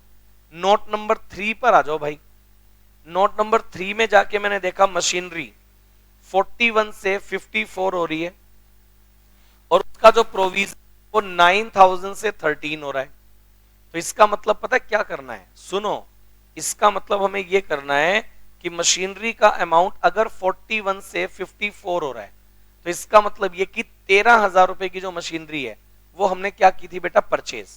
नोट नंबर 3 पर आ जाओ भाई। नोट नंबर 3 में जाके मैंने देखा मशीनरी 41 से 54 हो रही है, और उसका जो प्रोविजन वो 9000 से 13 हो रहा है। तो इसका मतलब पता है क्या करना है? सुनो, इसका मतलब हमें ये करना है कि मशीनरी का अमाउंट अगर 41 से 54 हो रहा है तो इसका मतलब ये कि 13000 रुपए की जो मशीनरी है वो हमने क्या की थी बेटा? परचेज।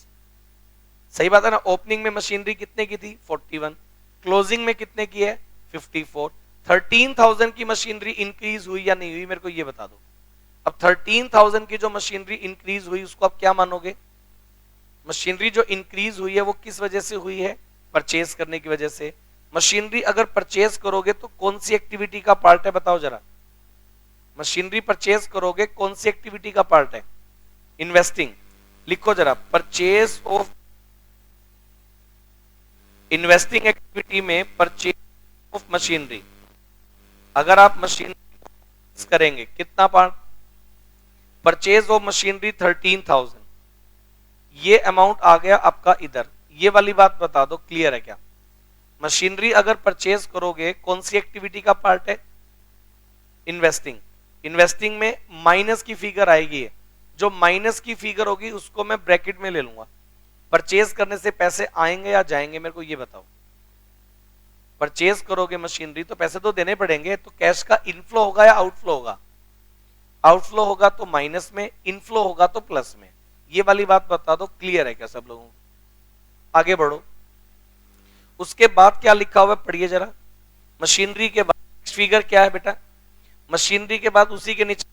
सही बात है ना? ओपनिंग में मशीनरी कितने की थी? 41। क्लोजिंग में कितने की है? 54। 13000 की मशीनरी इंक्रीज हुई या नहीं हुई मेरे को ये बता दो। अब 13000 की जो मशीनरी इंक्रीज हुई उसको आप क्या मानोगे? मशीनरी जो इंक्रीज हुई है वो किस वजह से हुई है? परचेज करने की वजह से। मशीनरी अगर परचेज करोगे तो कौन सी एक्टिविटी का पार्ट है बताओ जरा? मशीनरी परचेज करोगे कौन सी एक्टिविटी का पार्ट है? इन्वेस्टिंग। लिखो जरा, परचेज ऑफ इन्वेस्टिंग एक्टिविटी में परचेज ऑफ मशीनरी। अगर आप मशीनरी करेंगे कितना पार्ट? परचेज ऑफ मशीनरी 13000, ये अमाउंट आ गया आपका इधर। ये वाली बात बता दो क्लियर है क्या? मशीनरी अगर परचेज करोगे कौन सी एक्टिविटी का पार्ट है? इन्वेस्टिंग। इन्वेस्टिंग में माइनस की फिगर आएगी, जो माइनस की फिगर होगी उसको मैं ब्रैकेट में ले लूंगा। परचेज करने से पैसे आएंगे या जाएंगे मेरे को ये बताओ। परचेज करोगे मशीनरी तो पैसे तो देने पड़ेंगे, तो कैश का इनफ्लो होगा या आउटफ्लो होगा? आउटफ्लो होगा तो माइनस में, इनफ्लो होगा तो प्लस में। ये वाली बात बता दो, क्लियर है क्या सब लोगों को? आगे बढ़ो। उसके बाद क्या लिखा हुआ है पढ़िए जरा। मशीनरी के बाद नेक्स्ट फिगर क्या है बेटा? मशीनरी के बाद उसी के नीचे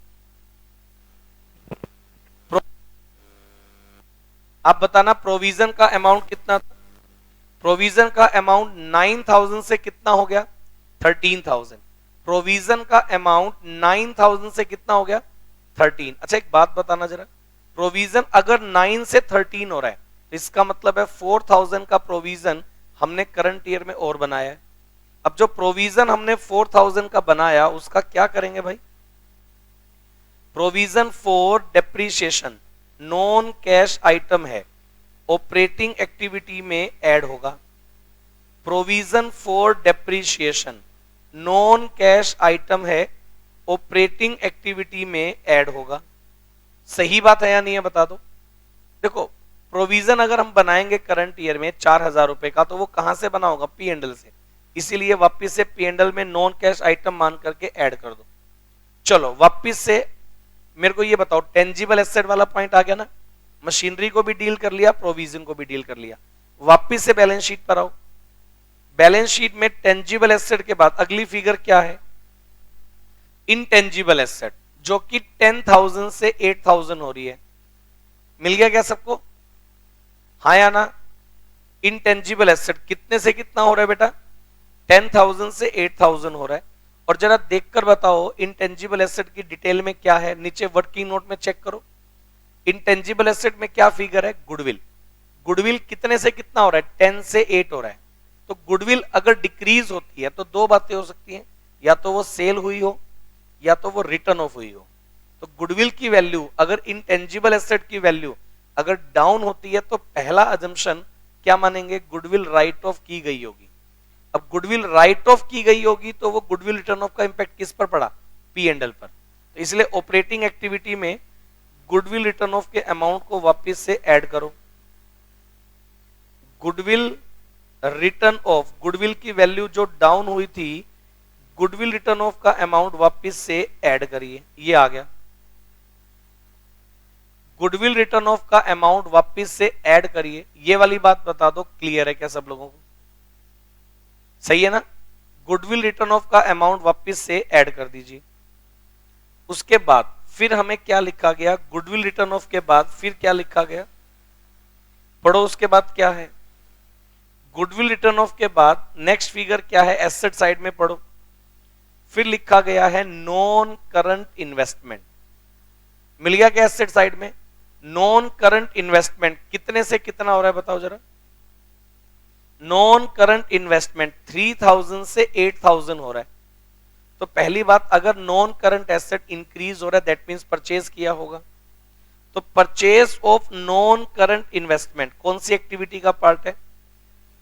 आप बताना प्रोविजन का अमाउंट कितना था? प्रोविजन का अमाउंट 9000 से कितना हो गया? 13000। प्रोविजन का अमाउंट 9000 से कितना हो गया? 13। अच्छा एक बात बताना जरा, प्रोविजन अगर 9 से 13 हो रहा है तो इसका मतलब है 4000 का प्रोविजन हमने करंट ईयर में और बनाया है। अब जो प्रोविजन हमने 4000 का बनाया उसका क्या करेंगे भाई? Provision for depreciation non cash item है, ऑपरेटिंग एक्टिविटी में ऐड होगा। Provision for depreciation non cash item है, ऑपरेटिंग एक्टिविटी में ऐड होगा। सही बात है या नहीं है बता दो। देखो प्रोविजन अगर हम बनाएंगे करंट ईयर में 4000 रुपए का तो वो कहां से बना होगा? पी एंडल से, इसीलिए वापिस से पी एंडल में नॉन कैश आइटम मान करके ऐड कर दो। चलो वापिस से मेरे को ये बताओ, टेंजिबल एसेट वाला पॉइंट आ गया ना? मशीनरी को भी डील कर लिया, प्रोविजन को भी डील कर लिया। वापिस से बैलेंस शीट पर आओ। बैलेंस शीट में टेंजिबल एसेट के बाद अगली फिगर क्या है? इनटेंजिबल एसेट, जो कि 10,000 से 8,000 हो रही है। मिल गया क्या सबको? हाँ या ना? इनटेंजिबल एसेट कितने से कितना हो रहा है बेटा? 10,000 से 8,000 हो रहा है। और जरा देखकर बताओ इनटेंजिबल एसेट की डिटेल में क्या है, नीचे वर्किंग नोट में चेक करो। इनटेंजिबल एसेट में क्या फिगर है? गुडविल। गुडविल कितने से कितना हो रहा है? 10 से 8 हो रहा है। तो गुडविल अगर डिक्रीज होती है तो दो बातें हो सकती हैं, या तो वो सेल हुई हो या तो वो रिटर्न ऑफ हुई हो। तो गुडविल की वैल्यू अगर इनटेंजिबल एसेट की वैल्यू अगर डाउन होती है तो पहला अजम्पशन क्या मानेंगे? गुडविल राइट ऑफ की गई होगी। अब गुडविल राइट ऑफ की गई होगी तो वो गुडविल रिटर्न ऑफ का इंपैक्ट किस पर पड़ा? पी एंड एल पर। तो इसलिए ऑपरेटिंग एक्टिविटी में गुडविल रिटर्न ऑफ के अमाउंट को वापस से ऐड करो। गुडविल रिटर्न ऑफ, गुडविल की वैल्यू जो डाउन हुई थी, गुडविल रिटर्न ऑफ का अमाउंट वापस से ऐड करिए। ये आ गया। गुडविल रिटर्न ऑफ का अमाउंट वापस से ऐड करिए। ये वाली बात बता दो, क्लियर है क्या सब लोगों को? सही है ना? गुडविल रिटर्न ऑफ का अमाउंट वापस से ऐड कर दीजिए। उसके बाद फिर हमें क्या लिखा गया? गुडविल रिटर्न ऑफ के बाद फिर क्या लिखा गया? पढ़ो उसके बाद क्या है? गुडविल रिटर्न ऑफ के बाद नेक्स्ट फिगर क्या है? एसेट साइड में पढ़ो। फिर लिखा गया है नॉन करंट इन्वेस्टमेंट। मिल गया क्या एसेट साइड में? नॉन करंट इन्वेस्टमेंट कितने से कितना हो रहा है बताओ जरा? नॉन करंट इन्वेस्टमेंट 3000 से 8000 हो रहा है। तो पहली बात, अगर नॉन करंट एसेट इंक्रीज हो रहा है दैट मींस परचेज किया होगा। तो purchase of non current investment कौन सी एक्टिविटी का पार्ट है?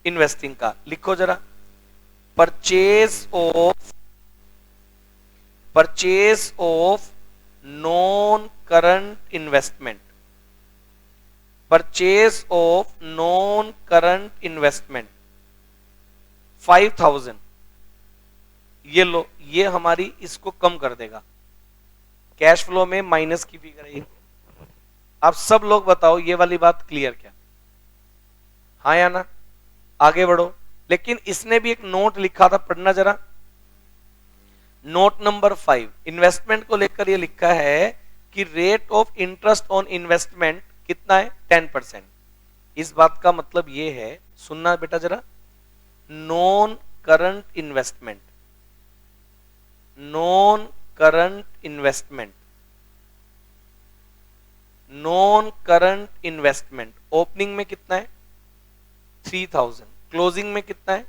इन्वेस्टिंग का। लिखो जरा, purchase of non current investment. Purchase of non current investment 5000। ये लो, ये हमारी इसको कम कर देगा। कैश फ्लो में माइनस की फिगर है। आप सब लोग बताओ ये वाली बात क्लियर क्या? हाँ या ना? आगे बढ़ो। लेकिन इसने भी एक नोट लिखा था, पढ़ना जरा। नोट नंबर 5 इन्वेस्टमेंट को लेकर ये लिखा है कि rate of interest on investment कितना है? 10%। इस बात का मतलब ये है, सुनना बेटा जरा, non current investment, non current investment, non current investment opening में कितना है? 3000। क्लोजिंग में कितना है?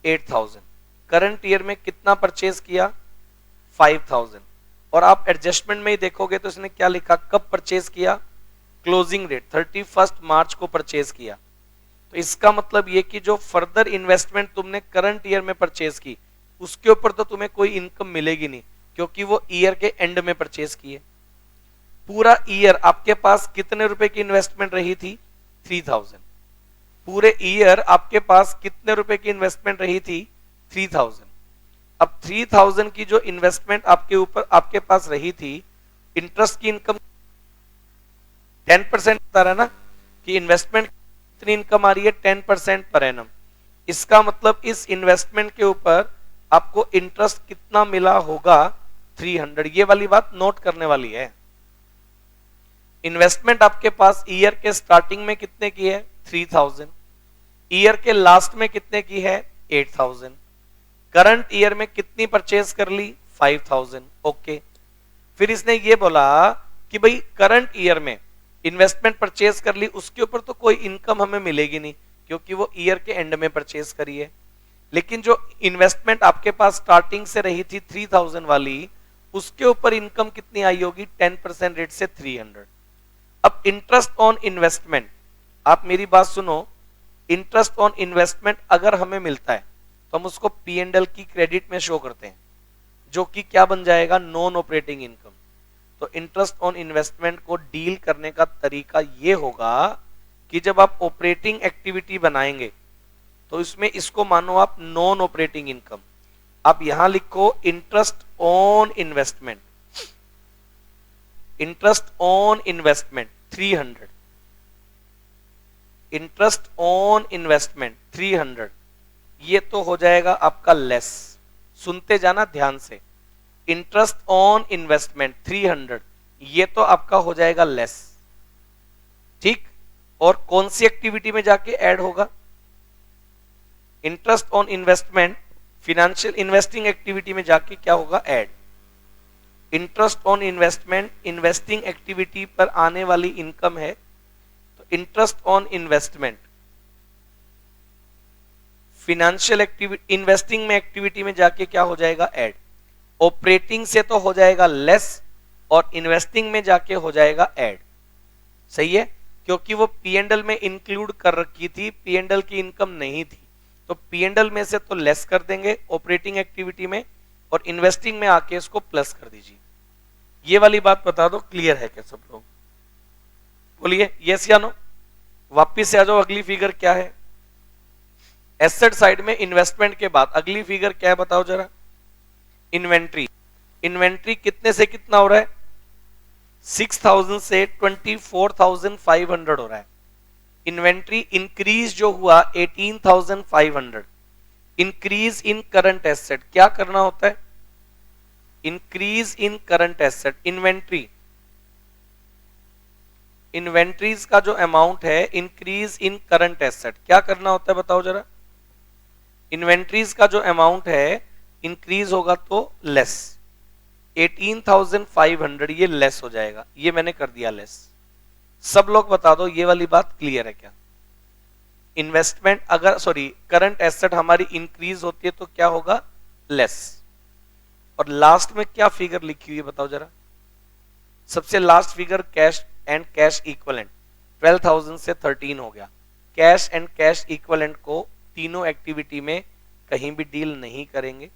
8000। करंट ईयर में कितना परचेज किया? 5000। और आप एडजस्टमेंट में ही देखोगे तो इसने क्या लिखा? कब परचेज किया? क्लोजिंग डेट 31 मार्च को परचेज किया। तो इसका मतलब ये कि जो फर्दर इन्वेस्टमेंट तुमने करंट ईयर में परचेज की उसके ऊपर तो तुम्हें कोई इनकम मिलेगी नहीं, क्योंकि वो ईयर के एंड में परचेज किए। पूरा ईयर आपके पास कितने रुपए की इन्वेस्टमेंट रही थी? 3000। पूरे ईयर आपके पास कितने रुपए की इन्वेस्टमेंट रही थी? 3000। अब 3000 की जो इन्वेस्टमेंट आपके ऊपर आपके पास रही थी, इंटरेस्ट की इनकम 10% बता रहा है ना कि इन्वेस्टमेंट कितनी इनकम आ रही है? 10% पर एनम। इसका मतलब इस इन्वेस्टमेंट के ऊपर आपको इंटरेस्ट कितना मिला होगा? 300। ये वाली बात नोट करने वाली है। इन्वेस्टमेंट आपके पास ईयर के स्टार्टिंग में कितने की है? 3000। ईयर के लास्ट में कितने की है? 8000। करंट ईयर में कितनी परचेज कर ली? 5000। ओके। फिर इसने ये बोला कि भाई करंट ईयर में इन्वेस्टमेंट परचेज कर ली, उसके ऊपर तो कोई इनकम हमें मिलेगी नहीं क्योंकि वो ईयर के एंड में परचेज करी है। लेकिन जो इन्वेस्टमेंट आपके पास स्टार्टिंग से रही थी 3000 वाली, उसके ऊपर इनकम कितनी आई होगी? 10% रेट से 300। अब इंटरेस्ट ऑन इन्वेस्टमेंट, आप मेरी बात सुनो, इंटरेस्ट ऑन इन्वेस्टमेंट अगर हमें मिलता है तो हम उसको P&L की क्रेडिट में शो करते हैं, जो कि क्या बन जाएगा? Non operating income. तो इंटरेस्ट ऑन इन्वेस्टमेंट को डील करने का तरीका ये होगा कि जब आप ऑपरेटिंग एक्टिविटी बनाएंगे तो इसमें इसको मानो आप नॉन ऑपरेटिंग इनकम। आप यहां लिखो interest on investment, interest on investment 300, interest on investment 300। ये तो हो जाएगा आपका लेस। सुनते जाना ध्यान से। इंटरेस्ट ऑन इन्वेस्टमेंट 300, ये तो आपका हो जाएगा लेस। ठीक। और कौन सी एक्टिविटी में जाके ऐड होगा? Interest on investment financial investing activity में जाके क्या होगा? Add. Interest on investment investing activity पर आने वाली इनकम है, तो interest on investment financial activity investing में एक्टिविटी में जाके क्या हो जाएगा? ऐड। ऑपरेटिंग से तो हो जाएगा लेस और इन्वेस्टिंग में जाके हो जाएगा ऐड। सही है, क्योंकि वो P&L में इंक्लूड कर रखी थी, P&L की इनकम नहीं थी, तो P&L में से तो लेस कर देंगे ऑपरेटिंग एक्टिविटी में, और इन्वेस्टिंग में आके इसको प्लस कर दीजिए। ये वाली बात बता दो, क्लियर है क्या सब लोग? बोलिए यस या नो। वापिस से आ जाओ। अगली फिगर क्या है? एसेट साइड में इन्वेस्टमेंट के बाद अगली फिगर क्या है बताओ जरा? इन्वेंट्री। इन्वेंट्री कितने से कितना हो रहा है? 6000 से 24,500 हो रहा है। इन्वेंट्री इंक्रीज जो हुआ 18,500। इंक्रीज इन करंट एसेट क्या करना होता है? Increase in current asset. Inventory, inventories का जो अमाउंट है इंक्रीज इन करंट एसेट क्या करना होता है बताओ जरा? इन्वेंट्रीज का जो अमाउंट है इंक्रीज होगा तो लेस। 18,500 ये लेस हो जाएगा, ये मैंने कर दिया लेस। सब लोग बता दो ये वाली बात क्लियर है क्या? इन्वेस्टमेंट अगर करंट एसेट हमारी इंक्रीज होती है तो क्या होगा? लेस। और लास्ट में क्या फिगर लिखी हुई है बताओ जरा? सबसे last figure cash and cash equivalent 12,000 से 13 हो गया। कैश एंड कैश इक्विवेलेंट को तीनों एक्टिविटी में कहीं भी डील नहीं करेंगे।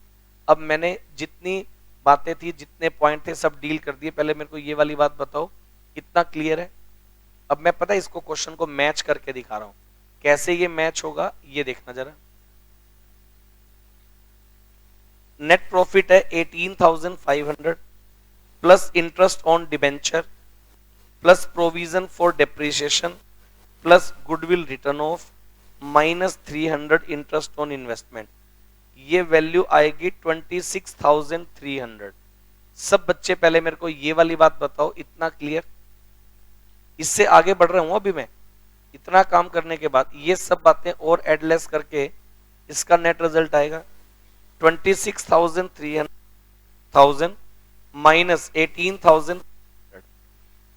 अब मैंने जितनी बातें थी, जितने पॉइंट थे, सब डील कर दिए। पहले मेरे को ये वाली बात बताओ, इतना क्लियर है? अब मैं पता है इसको क्वेश्चन को मैच करके दिखा रहा हूं, कैसे ये मैच होगा ये देखना जरा। नेट प्रॉफिट है 18,500 plus interest on debenture plus provision for depreciation plus goodwill return of minus 300 interest on investment. ये वैल्यू आएगी 26,300। सब बच्चे पहले मेरे को ये वाली बात बताओ, इतना क्लियर? इससे आगे बढ़ रहा हूं अभी मैं। इतना काम करने के बाद ये सब बातें और एडलेस करके इसका नेट रिजल्ट आएगा 26,300 माइनस 18,000,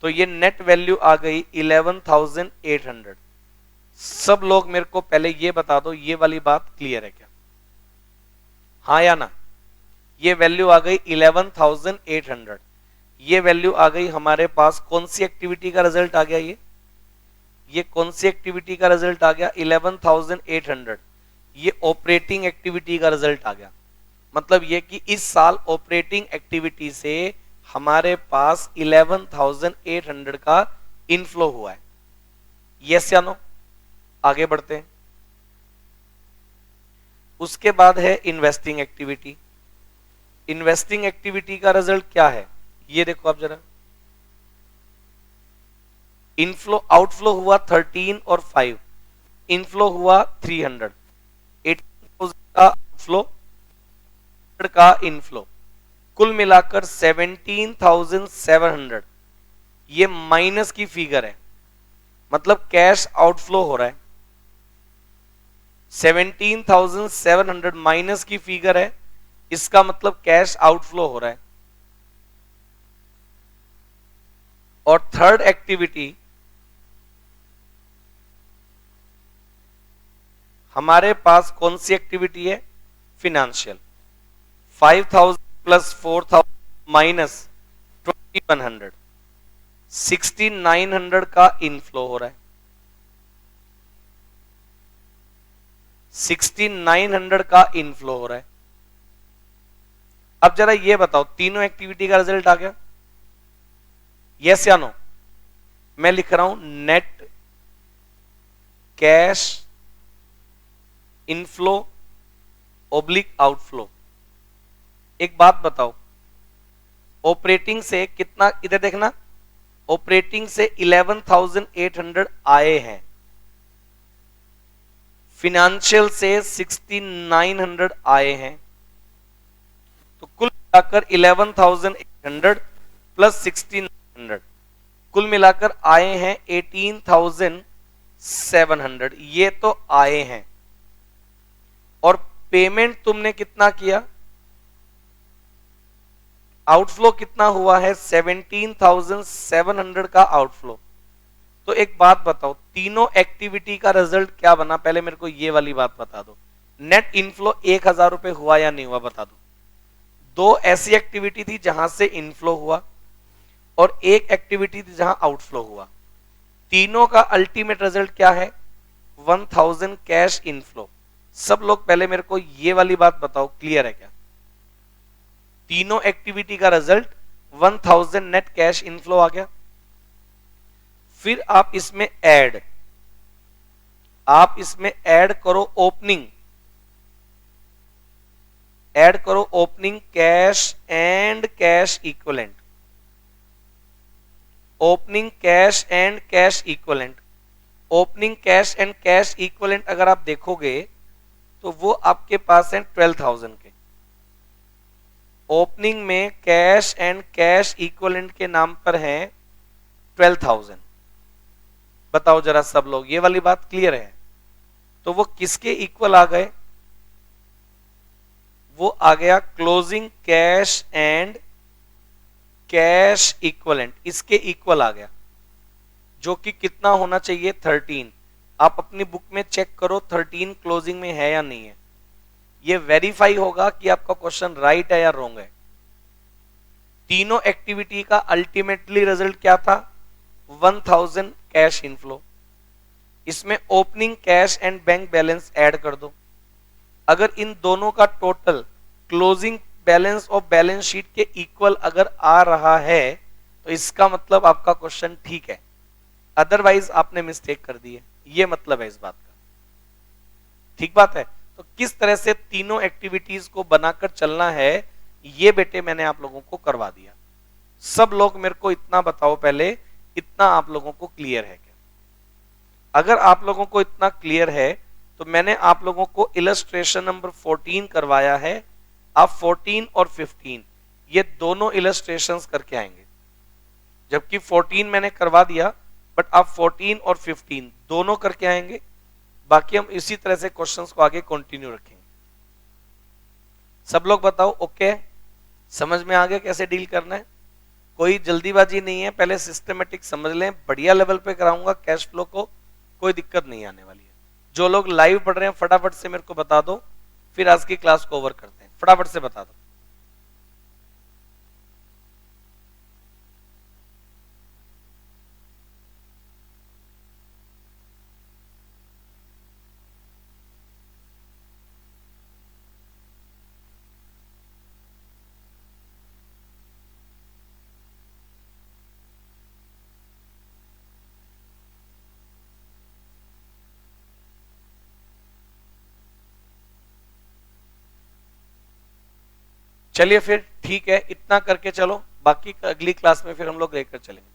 तो ये नेट वैल्यू आ गई 11,800। सब लोग मेरे को पहले ये बता दो ये वाली बात क्लियर है क्या? हाँ या ना? ये वैल्यू आ गई 11,800। ये वैल्यू आ गई हमारे पास कौन सी एक्टिविटी का रिजल्ट आ गया? ये कौन सी एक्टिविटी का रिजल्ट आ गया? 11,800। ये ऑपरेटिंग एक्टिविटी का रिजल्ट आ गया। मतलब ये कि इस साल ऑपरेटिंग एक्टिविटी से हमारे पास 11,800 का इनफ्लो हुआ है। यस या नो? आगे बढ़ते हैं। उसके बाद है इन्वेस्टिंग एक्टिविटी। इन्वेस्टिंग एक्टिविटी का रिजल्ट क्या है, ये देखो आप जरा। इनफ्लो आउटफ्लो हुआ 13 और 5, इनफ्लो हुआ 300, 18,000 का आउटफ्लो का इनफ्लो, कुल मिलाकर 17,700। ये माइनस की फिगर है, मतलब कैश आउटफ्लो हो रहा है। 17,700 माइनस की फिगर है, इसका मतलब कैश आउटफ्लो हो रहा है। और थर्ड एक्टिविटी हमारे पास कौन सी एक्टिविटी है, फिनेंशियल। 5,000 प्लस 4,000 माइनस 2,100, 6,900 का इनफ्लो हो रहा है। 6,900 का इनफ्लो हो रहा है। अब जरा ये बताओ, तीनों एक्टिविटी का रिजल्ट आ गया, यस या नो? मैं लिख रहा हूं net cash inflow oblique outflow. एक बात बताओ, ऑपरेटिंग से कितना, इधर देखना, ऑपरेटिंग से 11,800 आए हैं, फिनेंशियल से 6,900 आए हैं, तो कुल मिलाकर 11,800 प्लस 6,900, कुल मिलाकर आए हैं 18,700। ये तो आए हैं। और पेमेंट तुमने कितना किया, आउटफ्लो कितना हुआ है, 17,700 का आउटफ्लो। तो एक बात बताओ, तीनों एक्टिविटी का रिजल्ट क्या बना, पहले मेरे को ये वाली बात बता दो। नेट इनफ्लो 1,000 रुपए हुआ या नहीं हुआ, बता दो। दो ऐसी एक्टिविटी थी जहां से इनफ्लो हुआ, और एक एक्टिविटी थी जहां आउटफ्लो हुआ। तीनों का अल्टीमेट रिजल्ट क्या है, 1,000 कैश इनफ्लो। सब लोग पहले मेरे को ये वाली बात बताओ, क्लियर है क्या? तीनों एक्टिविटी का रिजल्ट 1,000 नेट कैश इनफ्लो आ गया। फिर आप इसमें ऐड करो ओपनिंग, ऐड करो opening cash and cash equivalent, opening cash and cash equivalent. Opening cash and cash equivalent अगर आप देखोगे तो वो आपके पास है 12,000 के। ओपनिंग में कैश एंड कैश इक्विवेलेंट के नाम पर है 12,000। बताओ जरा सब लोग, ये वाली बात क्लियर है? तो वो किसके इक्वल आ गए, वो आ गया closing cash and cash equivalent, इसके इक्वल आ गया, जो कि कितना होना चाहिए, 13। आप अपनी बुक में चेक करो 13 क्लोजिंग में है या नहीं है, ये वेरीफाई होगा कि आपका क्वेश्चन राइट है या रॉन्ग है। तीनों एक्टिविटी का अल्टीमेटली रिजल्ट क्या था, 1,000 कैश इनफ्लो। इसमें opening cash and bank balance add कर दो। अगर इन दोनों का टोटल क्लोजिंग बैलेंस और बैलेंस शीट के इक्वल अगर आ रहा है तो इसका मतलब आपका क्वेश्चन ठीक है, अदरवाइज आपने मिस्टेक कर दी है, ये मतलब है इस बात का। ठीक बात है? तो किस तरह से तीनों एक्टिविटीज को बनाकर चलना है, ये बेटे मैंने आप लोगों को करवा दिया। सब लोग मेरे को इतना बताओ पहले, इतना आप लोगों को क्लियर है क्या? अगर आप लोगों को इतना क्लियर है तो मैंने आप लोगों को इलस्ट्रेशन नंबर 14 करवाया है। आप 14 और 15 ये दोनों इलस्ट्रेशंस करके आएंगे, जबकि 14 मैंने करवा दिया, बट आप 14 और 15 दोनों करके आएंगे। बाकी हम इसी तरह से क्वेश्चंस को आगे कंटिन्यू रखेंगे। सब लोग बताओ ओके, समझ में आ गया कैसे डील करना है? कोई जल्दीबाजी नहीं है, पहले सिस्टमेटिक समझ लें, बढ़िया लेवल पे कराऊंगा कैश फ्लो को, कोई दिक्कत नहीं आने वाली है। जो लोग लाइव पढ़ रहे हैं फटाफट से मेरे को बता दो, फिर आज की क्लास को ओवर करते हैं। फटाफट से बता दो। चलिए फिर ठीक है, इतना करके चलो, बाकी अगली क्लास में फिर हम लोग लेकर चलेंगे।